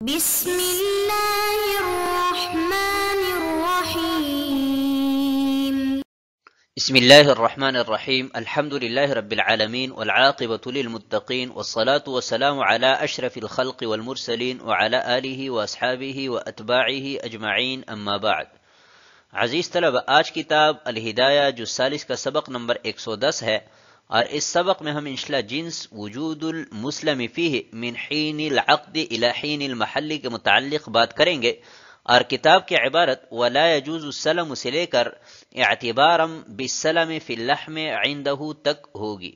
بسم الله الرحمن الرحيم. بسم الله الرحمن الرحيم. الحمد لله رب العالمين والعاقبة للمتقين والصلاة والسلام على أشرف الخلق والمرسلين وعلى آله وأصحابه وأتباعه أجمعين أما بعد. عزیز طلبہ، آج کتاب الہدایہ جو ثالث کا سبق نمبر 110 ہے، اور اس سبق میں ہم انشاءاللہ جنس وجود المسلم فیہ من حین العقد الى حین المحل کے متعلق بات کریں گے، اور کتاب کی عبارت ولا يجوز السلم سے لے کر اعتبارا بالسلم فی اللحم عنده تک ہوگی۔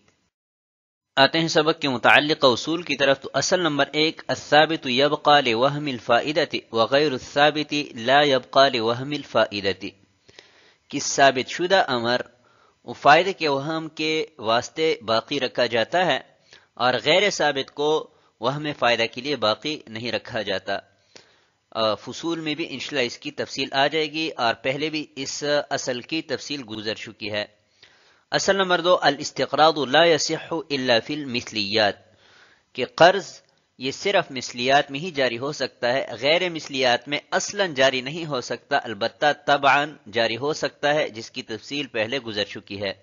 آتے ہیں سبق کے متعلق اصول کی طرف۔ تو اصل نمبر 1، الثابت يبقى لوهم الفائدة وغیر الثابت لا يبقى لوهم الفائدة، کہ ثابت شدہ امر وہ فائدے کے وہم کے واسطے باقی رکھا جاتا ہے، اور غیر ثابت کو وہم فائدہ کے لیے باقی نہیں رکھا جاتا۔ فصول میں بھی انشاءاللہ اس کی تفصیل آ جائے گی، اور پہلے بھی اس اصل کی تفصیل گزر چکی ہے۔ اصل نمبر 2، الاستقراض لا يصح الا فی المثلیات، کہ قرض یہ صرف مثلیات میں ہی جاری ہو سکتا ہے، غیر مثلیات میں اصلاً جاری نہیں ہو سکتا، البتہ طبعاً جاری ہو سکتا ہے، جس کی تفصیل پہلے گزر چکی ہے۔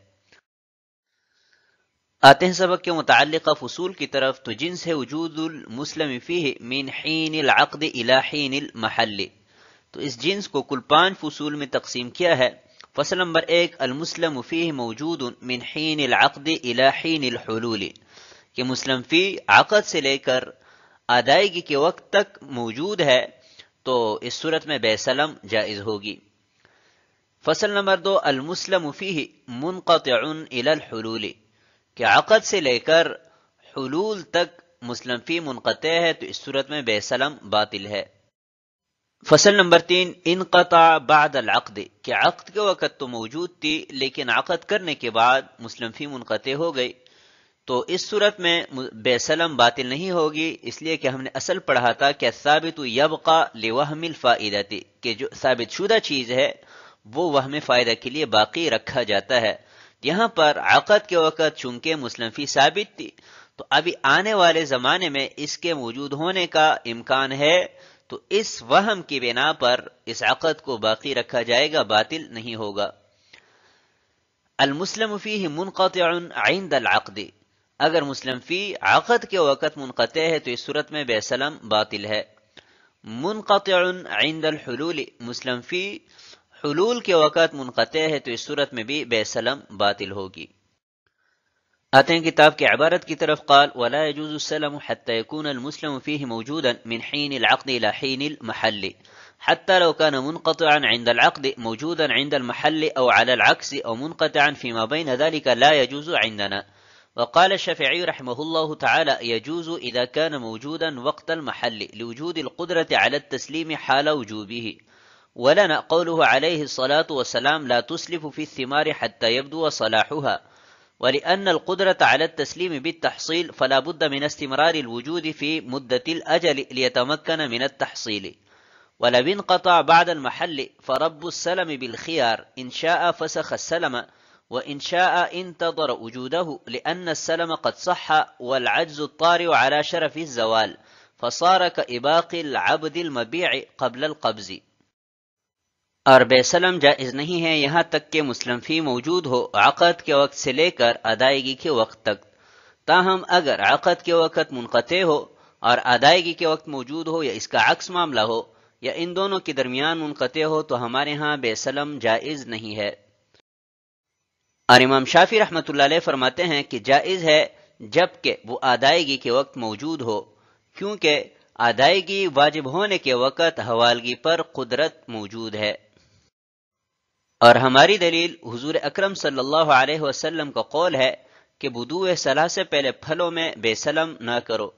آتے ہیں سبق کے متعلقہ فصول کی طرف۔ تو جنس ہے وجود المسلم فیہ من حین العقد الى حین المحل۔ تو اس جنس کو کل 5 فصول میں تقسیم کیا ہے۔ فصل نمبر 1، المسلم فیہ موجود من حین العقد الى حین الحلول، کہ مسلم فی عقد سے لے کر ادائیگی کے وقت تک موجود ہے، تو اس صورت میں بے سلم جائز ہوگی۔ فصل نمبر 2، المسلم فیہ منقطع الى الحلول، کہ عقد سے لے کر حلول تک مسلم فی منقطع ہے، تو اس صورت میں بے سلم باطل ہے۔ فصل نمبر 3، انقطع بعد العقد، کہ عقد کے وقت تو موجود تھی لیکن عقد کرنے کے بعد مسلم فی منقطع ہو گئی، تو اس صورت میں بے سلم باطل نہیں ہوگی، اس لیے کہ ہم نے اصل پڑھا تھا کہ ثابت یبقى لوہم الفائدہ، کہ جو ثابت شدہ چیز ہے وہ وہم فائدہ کے لیے باقی رکھا جاتا ہے۔ یہاں پر عقد کے وقت چونکہ مسلم فی ثابت تھی، تو ابھی آنے والے زمانے میں اس کے موجود ہونے کا امکان ہے، تو اس وہم کی بنا پر اس عقد کو باقی رکھا جائے گا، باطل نہیں ہوگا۔ المسلم فیہ منقطع عند العقد، اگر مسلم فی عقد کے وقت منقطع ہے تو اس صورت میں بے سلم باطل ہے۔ منقطع عند الحلول، مسلم فی حلول کے وقت منقطع ہے تو اس صورت میں بھی بے سلم باطل ہوگی۔ آتے ہیں کتاب کی عبارت کی طرف۔ قال ولا يجوز السلم حتى يكون المسلم فيه موجودا من حين العقد إلى حين المحل، حتى لو كان منقطعا عند العقد موجودا عند المحل أو على العكس أو منقطعا فيما بين ذلك لا يجوز عندنا. وقال الشافعي رحمه الله تعالى يجوز إذا كان موجودا وقت المحل لوجود القدرة على التسليم حال وجوبه. ولنا قوله عليه الصلاة والسلام لا تسلف في الثمار حتى يبدو صلاحها، ولأن القدرة على التسليم بالتحصيل فلا بد من استمرار الوجود في مدة الأجل ليتمكن من التحصيل. ولو انقطع بعد المحل فرب السلم بالخيار، إن شاء فسخ السلم وإن شاء انتظر وجوده، لأن السلم قد صح والعجز الطارئ على شرف الزوال، فصار كإباق العبد المبيع قبل القبض۔ اور بے سلم جائز نہیں ہے یہاں تک کہ مسلم فی موجود ہو عقد کے وقت سے لے کر ادائیگی کے وقت تک۔ تاہم اگر عقد کے وقت منقطع ہو اور ادائیگی کے وقت موجود ہو، یا اس کا عکس معاملہ ہو، یا ان دونوں کے درمیان منقطع ہو، تو ہمارے ہاں بے سلم جائز نہیں ہے۔ اور امام شافعی رحمۃ اللہ علیہ فرماتے ہیں کہ جائز ہے جبکہ وہ ادائیگی کے وقت موجود ہو، کیونکہ ادائیگی واجب ہونے کے وقت حوالگی پر قدرت موجود ہے۔ اور ہماری دلیل حضور اکرم صلی اللہ علیہ وسلم کا قول ہے کہ بدوء صلاح سے پہلے پھلوں میں بے سلم نہ کرو،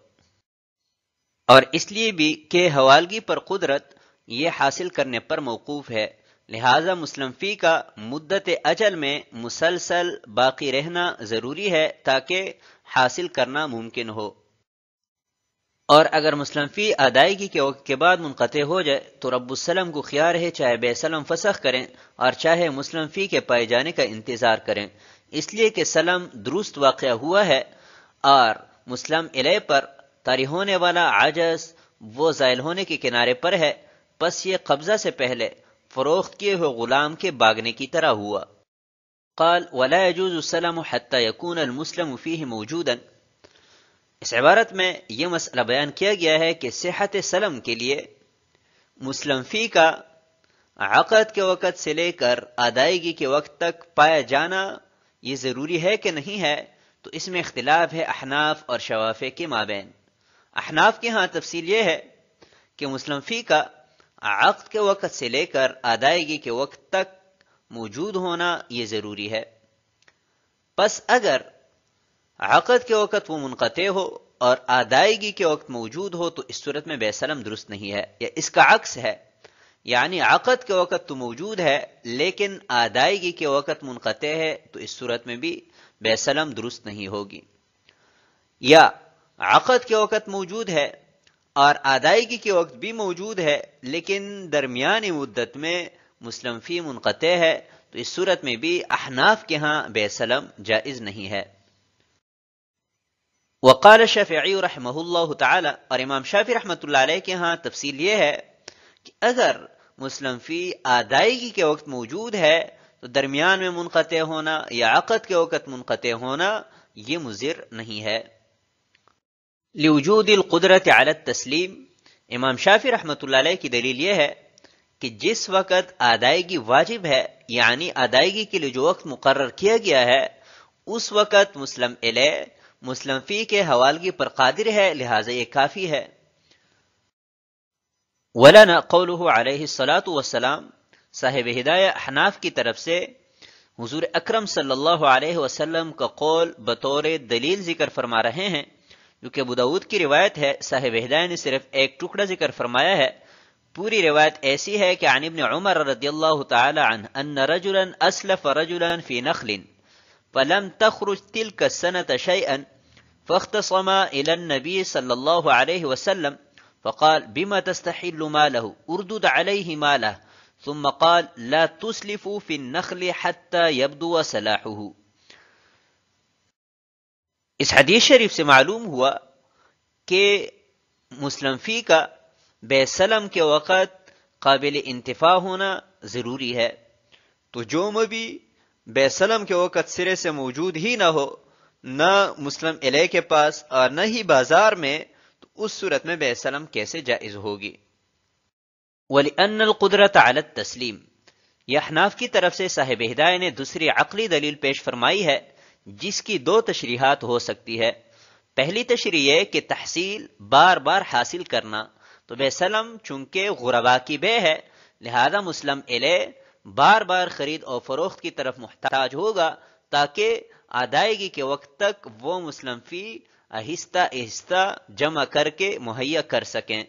اور اس لیے بھی کہ حوالگی پر قدرت یہ حاصل کرنے پر موقوف ہے، لہذا مسلم فی کا مدت اجل میں مسلسل باقی رہنا ضروری ہے تاکہ حاصل کرنا ممکن ہو۔ اور اگر مسلم فی ادائیگی کے وقت کے بعد منقطع ہو جائے تو رب السلم کو خیار ہے، چاہے بے سلم فسخ کریں اور چاہے مسلم فی کے پائے جانے کا انتظار کریں، اس لیے کہ سلم درست واقع ہوا ہے، اور مسلم علیہ پر طاری ہونے والا عجز وہ زائل ہونے کے کنارے پر ہے، پس یہ قبضہ سے پہلے فروخت کیے ہوئے غلام کے باغنے کی طرح ہوا۔ قال ولا يجوز السلم حتى يكون المسلم فيه موجودا۔ اس عبارت میں یہ مسئلہ بیان کیا گیا ہے کہ صحت سلم کے لیے مسلم فی کا عقد کے وقت سے لے کر ادائیگی کے وقت تک پایا جانا یہ ضروری ہے کہ نہیں ہے، تو اس میں اختلاف ہے احناف اور شوافع کے مابین۔ احناف کے ہاں تفصیل یہ ہے کہ مسلم فی کا عقد کے وقت سے لے کر ادائیگی کے وقت تک موجود ہونا یہ ضروری ہے۔ پس اگر عقد کے وقت وہ منقطع ہو اور ادائیگی کے وقت موجود ہو تو اس صورت میں بے سلم درست نہیں ہے، یا اس کا عکس ہے، یعنی عقد کے وقت تو موجود ہے لیکن ادائیگی کے وقت منقطع ہے، تو اس صورت میں بھی بے سلم درست نہیں ہوگی۔ یا عقد کے وقت موجود ہے اور ادائیگی کے وقت بھی موجود ہے لیکن درمیانی مدت میں مسلم فی منقطع ہے، تو اس صورت میں بھی احناف کے ہاں بے سلم جائز نہیں ہے۔ وقال الشافعی رحمہ اللہ تعالی، اور امام شافعی رحمۃ اللہ علیہ کے ہاں تفصیل یہ ہے کہ اگر مسلم فی ادائیگی کے وقت موجود ہے تو درمیان میں منقطع ہونا یا عقد کے وقت منقطع ہونا یہ مضر نہیں ہے۔ لوجود القدرت علی التسلیم، امام شافعی رحمۃ اللہ علیہ کی دلیل یہ ہے کہ جس وقت ادائیگی واجب ہے، یعنی ادائیگی کے لیے جو وقت مقرر کیا گیا ہے، اس وقت مسلم الیہ مسلم فی کے حوالگی پر قادر ہے، لہذا یہ کافی ہے۔ ولنا قوله علیہ الصلاۃ والسلام، صاحب ہدایہ احناف کی طرف سے حضور اکرم صلی اللہ علیہ وسلم کا قول بطور دلیل ذکر فرما رہے ہیں، جو کہ ابو داؤد کی روایت ہے۔ صاحب ہدایہ نے صرف ایک ٹکڑا ذکر فرمایا ہے، پوری روایت ایسی ہے کہ عن ابن عمر رضی اللہ تعالی عنہ ان رجلا اسلف رجلا فی نخل فلم تخرج تلك السنة شيئا فاختصم الى النبي صلی اللہ علیہ وسلم فقال بما تستحل ماله اردد عليه ماله ثم قال لا تسلفوا في النخل حتى يبدو صلاحه۔ اس حدیث شریف سے معلوم ہوا کہ مسلم فی کا بے سلم کے وقت قابل انتفاع ہونا ضروری ہے، تو جو مبی بے سلم کے وقت سرے سے موجود ہی نہ ہو، نہ مسلم علیہ کے پاس اور نہ ہی بازار میں، تو اس صورت میں بے سلم کیسے جائز ہوگی؟ وَلِأَنَّ الْقُدْرَةَ عَلَى التَّسْلِيمِ، یہ احناف کی طرف سے صاحب ہدایہ نے دوسری عقلی دلیل پیش فرمائی ہے جس کی دو تشریحات ہو سکتی ہے۔ پہلی تشریح یہ کہ تحصیل بار بار حاصل کرنا، تو بے سلم چونکہ غربا کی بے ہے، لہذا مسلم علیہ بار بار خرید اور فروخت کی طرف محتاج ہوگا تاکہ ادائیگی کے وقت تک وہ مسلم فی آہستہ آہستہ جمع کر کے مہیا کر سکیں۔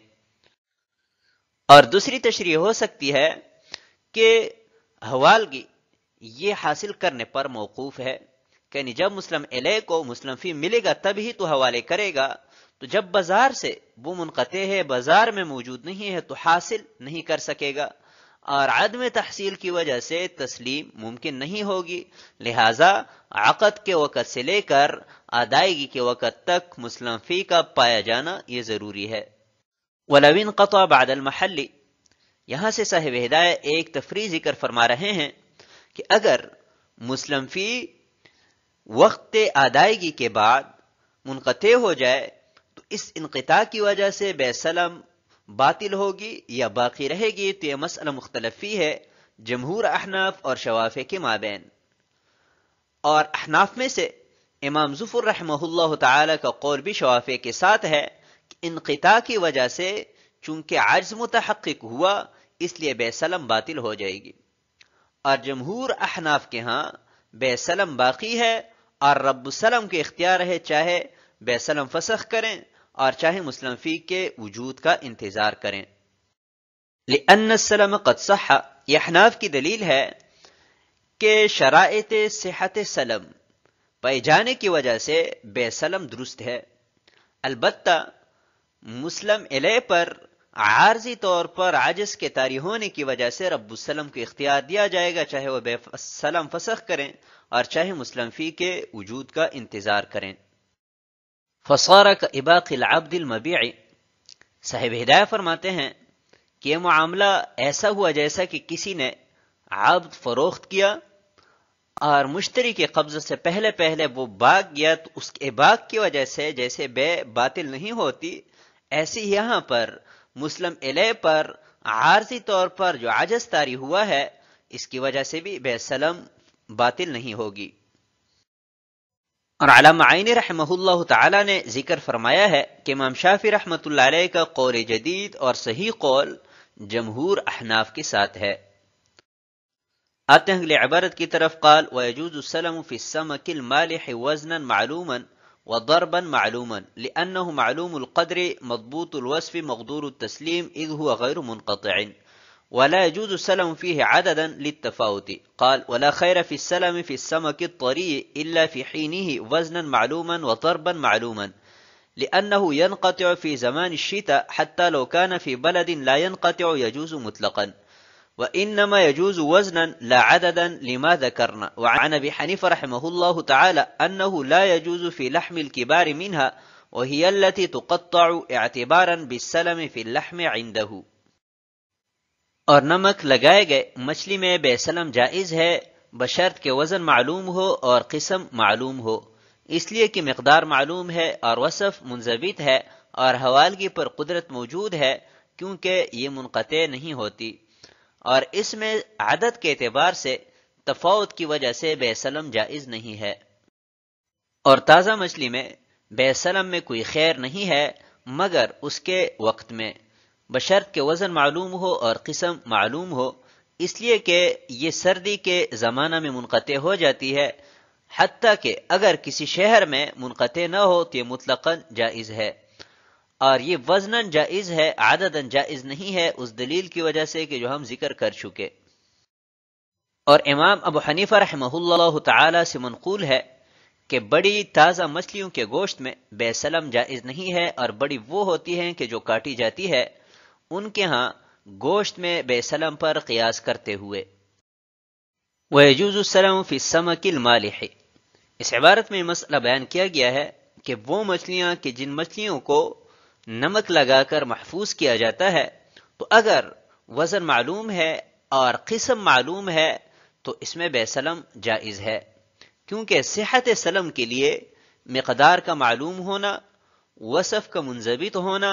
اور دوسری تشریح ہو سکتی ہے کہ حوالگی یہ حاصل کرنے پر موقوف ہے، یعنی جب مسلم علیہ کو مسلم فی ملے گا تب ہی تو حوالے کرے گا، تو جب بازار سے وہ منقطع ہے، بازار میں موجود نہیں ہے، تو حاصل نہیں کر سکے گا، اور عدم تحصیل کی وجہ سے تسلیم ممکن نہیں ہوگی، لہذا عقد کے وقت سے لے کر ادائیگی کے وقت تک مسلم فی کا پایا جانا یہ ضروری ہے۔ وَلَوْ انْقَطَعَ بَعْدَ الْمَحَلِّ، یہاں سے صاحب ہدایہ ایک تفریح ذکر فرما رہے ہیں کہ اگر مسلم فی وقت ادائیگی کے بعد منقطع ہو جائے تو اس انقطاع کی وجہ سے بے سلم باطل ہوگی یا باقی رہے گی، تو یہ مسئلہ مختلفی ہے جمہور احناف اور شوافع کے مابین۔ اور احناف میں سے امام ظفر رحمہ اللہ تعالی کا قول بھی شوافع کے ساتھ ہے کہ انقطاع کی وجہ سے چونکہ عجز متحقق ہوا اس لیے بے سلم باطل ہو جائے گی، اور جمہور احناف کے ہاں بے سلم باقی ہے اور رب السلم کے اختیار ہے، چاہے بے سلم فسخ کریں اور چاہے مسلم فی کے وجود کا انتظار کریں۔ لأن السلم قد صح، یہ احناف کی دلیل ہے کہ شرائط صحت سلم پائے جانے کی وجہ سے بے سلم درست ہے، البتہ مسلم علیہ پر عارضی طور پر عجز کے طاری ہونے کی وجہ سے رب السلم کو اختیار دیا جائے گا، چاہے وہ بے سلم فسخ کریں اور چاہے مسلم فی کے وجود کا انتظار کریں۔ فصار كإباق العبد المبيع، صاحب ہدایہ فرماتے ہیں کہ یہ معاملہ ایسا ہوا جیسا کہ کسی نے عبد فروخت کیا اور مشتری کے قبضے سے پہلے پہلے وہ بھاگ گیا، تو اس کے بھاگ کی وجہ سے جیسے بے باطل نہیں ہوتی، ایسے یہاں پر مسلم علیہ پر عارضی طور پر جو عجز طاری ہوا ہے، اس کی وجہ سے بھی بے سلم باطل نہیں ہوگی۔ اور علامہ عینی رحمہ اللہ تعالی نے ذکر فرمایا ہے کہ امام شافعی رحمۃ اللہ علیہ کا قول جدید اور صحیح قول جمہور احناف کے ساتھ ہے۔ آتے ہیں اگلی عبارت کی طرف، قال ويجوز السلم في السمك المالح وزنا معلوما وضربا معلوما لأنه معلوم القدر مضبوط الوصف مقدور التسليم إذ هو غير منقطع، ولا يجوز السلم فيه عددا للتفاوت. قال ولا خير في السلم في السمك الطري إلا في حينه وزنا معلوما وضربا معلوما لأنه ينقطع في زمان الشتاء حتى لو كان في بلد لا ينقطع يجوز مطلقا، وإنما يجوز وزنا لا عددا لما ذكرنا. وعن أبي حنيفة رحمه الله تعالى أنه لا يجوز في لحم الكبار منها وهي التي تقطع اعتبارا بالسلم في اللحم عنده. اور نمک لگائے گئے مچھلی میں بے سلم جائز ہے بشرط کہ وزن معلوم ہو اور قسم معلوم ہو، اس لیے کہ مقدار معلوم ہے اور وصف منضبط ہے اور حوالگی پر قدرت موجود ہے، کیونکہ یہ منقطع نہیں ہوتی، اور اس میں عدد کے اعتبار سے تفاوت کی وجہ سے بے سلم جائز نہیں ہے۔ اور تازہ مچھلی میں بے سلم میں کوئی خیر نہیں ہے مگر اس کے وقت میں، بشرط کہ وزن معلوم ہو اور قسم معلوم ہو، اس لیے کہ یہ سردی کے زمانہ میں منقطع ہو جاتی ہے، حتیٰ کہ اگر کسی شہر میں منقطع نہ ہو تو یہ مطلقاً جائز ہے، اور یہ وزناً جائز ہے، عدداً جائز نہیں ہے، اس دلیل کی وجہ سے کہ جو ہم ذکر کر چکے۔ اور امام ابو حنیفہ رحمہ اللہ تعالی سے منقول ہے کہ بڑی تازہ مچھلیوں کے گوشت میں بے سلم جائز نہیں ہے، اور بڑی وہ ہوتی ہیں کہ جو کاٹی جاتی ہے، ان کے ہاں گوشت میں بے سلم پر قیاس کرتے ہوئے۔ وَيَجُوزُ السَّلَمُ فِي السَّمَكِ الْمَالِحِ، اس عبارت میں مسئلہ بیان کیا گیا ہے کہ وہ مچھلیاں کہ جن مچھلیوں کو نمک لگا کر محفوظ کیا جاتا ہے، تو اگر وزن معلوم ہے اور قسم معلوم ہے تو اس میں بے سلم جائز ہے، کیونکہ صحت سلم کے لیے مقدار کا معلوم ہونا، وصف کا منضبط ہونا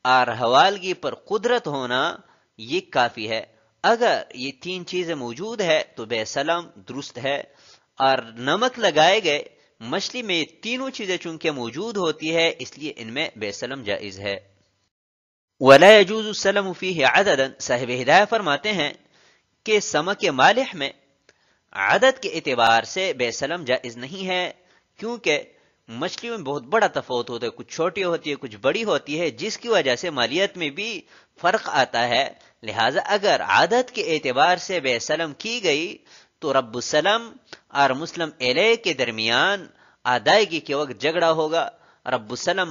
اور حوالگی پر قدرت ہونا یہ کافی ہے۔ اگر یہ تین چیزیں موجود ہے تو بے سلم درست ہے، اور نمک لگائے گئے مچھلی میں یہ تینوں چیزیں چونکہ موجود ہوتی ہے، اس لیے ان میں بے سلم جائز ہے۔ ولا يجوز السلم فيه عددا، صاحب ہدایہ فرماتے ہیں کہ سمک مالح میں عدد کے اعتبار سے بے سلم جائز نہیں ہے، کیونکہ مچھلیوں میں بہت بڑا تفاوت ہوتا ہے، کچھ چھوٹی ہوتی ہے کچھ بڑی ہوتی ہے، جس کی وجہ سے مالیت میں بھی فرق آتا ہے، لہٰذا اگر عدد کے اعتبار سے بے سلم کی گئی تو رب السلم اور مسلم علیہ کے درمیان ادائیگی کے وقت جھگڑا ہوگا، رب السلم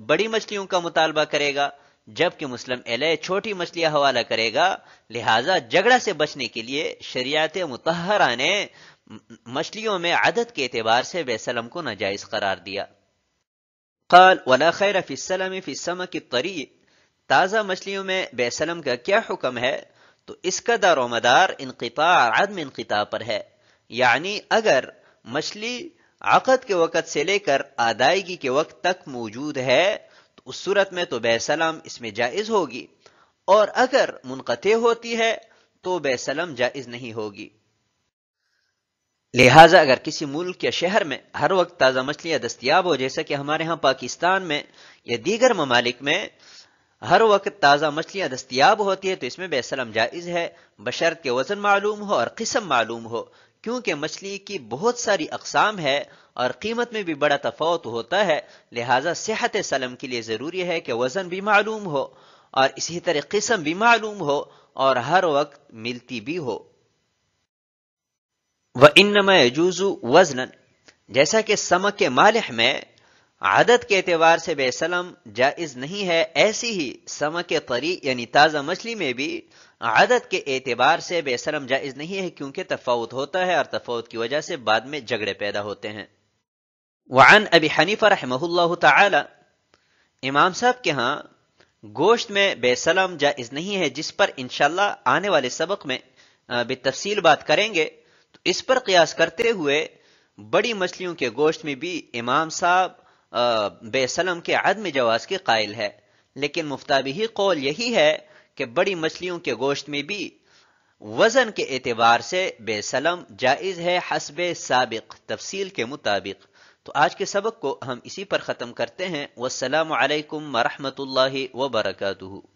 بڑی مچھلیوں کا مطالبہ کرے گا جبکہ مسلم علیہ چھوٹی مچھلیاں حوالہ کرے گا، لہٰذا جھگڑا سے بچنے کے لیے شریعت مطہرہ نے مچھلیوں میں عدد کے اعتبار سے بے سلم کو ناجائز قرار دیا۔ قال ولا خیر فی السلم فی السمک الطری، تازہ مچھلیوں میں بے سلم کا کیا حکم ہے؟ تو اس کا دار و مدار انقطاع عدم انقطاع پر ہے، یعنی اگر مچھلی عقد کے وقت سے لے کر ادائیگی کے وقت تک موجود ہے تو اس صورت میں تو بے سلم اس میں جائز ہوگی، اور اگر منقطع ہوتی ہے تو بے سلم جائز نہیں ہوگی۔ لہٰذا اگر کسی ملک یا شہر میں ہر وقت تازہ مچھلیاں دستیاب ہو، جیسا کہ ہمارے ہاں پاکستان میں یا دیگر ممالک میں ہر وقت تازہ مچھلیاں دستیاب ہوتی ہے، تو اس میں بے سلم جائز ہے بشرط کہ وزن معلوم ہو اور قسم معلوم ہو، کیونکہ مچھلی کی بہت ساری اقسام ہے اور قیمت میں بھی بڑا تفاوت ہوتا ہے، لہٰذا صحت سلم کے لیے ضروری ہے کہ وزن بھی معلوم ہو اور اسی طرح قسم بھی معلوم ہو اور ہر وقت ملتی بھی ہو۔ وَإِنَّمَا يَجُوزُ وَزْنًا، جیسا کہ سمک مالح میں عدد کے اعتبار سے بے سلم جائز نہیں ہے، ایسی ہی سمک طری یعنی تازہ مچھلی میں بھی عدد کے اعتبار سے بے سلم جائز نہیں ہے، کیونکہ تفاوت ہوتا ہے اور تفاوت کی وجہ سے بعد میں جھگڑے پیدا ہوتے ہیں۔ وعن ابی حنیفہ رحمہ اللہ تعالی، امام صاحب کے ہاں گوشت میں بے سلم جائز نہیں ہے، جس پر انشاءاللہ آنے والے سبق میں بالتفصیل بات کریں گے۔ تو اس پر قیاس کرتے ہوئے بڑی مچھلیوں کے گوشت میں بھی امام صاحب بے سلم کے عدم جواز کے قائل ہے، لیکن مفتابی قول یہی ہے کہ بڑی مچھلیوں کے گوشت میں بھی وزن کے اعتبار سے بے سلم جائز ہے حسب سابق تفصیل کے مطابق۔ تو آج کے سبق کو ہم اسی پر ختم کرتے ہیں۔ والسلام علیکم ورحمۃ اللہ وبرکاتہ۔